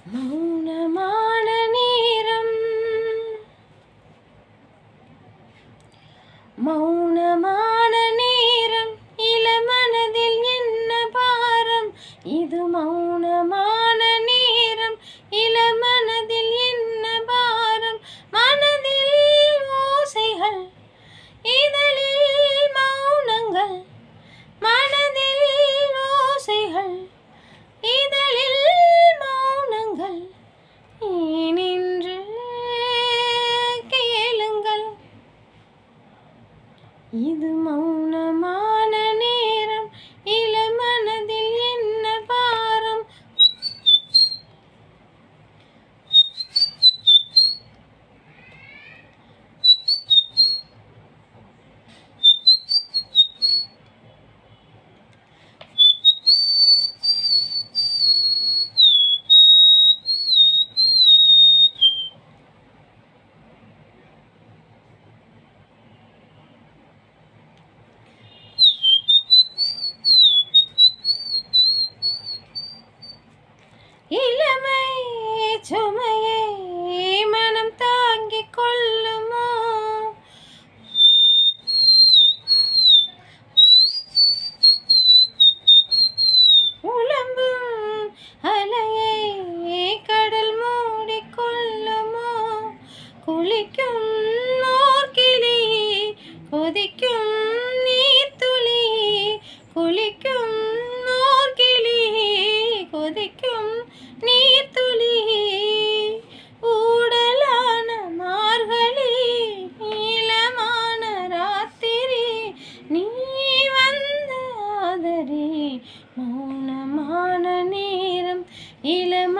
மௌனமான நேரம், மௌனமான நேரம், இளமனதில் என்ன பாரம்? இது மௌனமான நேரம், இளமனதில் என்ன பாரம்? மனதில் ஓசைகள், இதழில் மௌனங்கள், மனதில் ஓசைகள், இதழில் மௌனங்கள். ஏனென்று கேளுங்கள், இது மௌனமான நேரம், இளமனதில் என்ன பாரம்? இளமை சுமையை மனம் தாங்கிக் கொள்ளுமோ? உலம்பும் அலையை கடல் மூடிக்கொள்ளுமோ? குளிக்கும் ஓர்கிளி, கொதிக்கும் நீர்த்துளி, குளிக்கும் ஓர்கிளி, கொதிக்கும் நீர்த்துளி. ஊடலான மார்கழி, நீளமான ராத்திரி, நீ வந்து ஆதரி. மௌனமான நேரம், இளம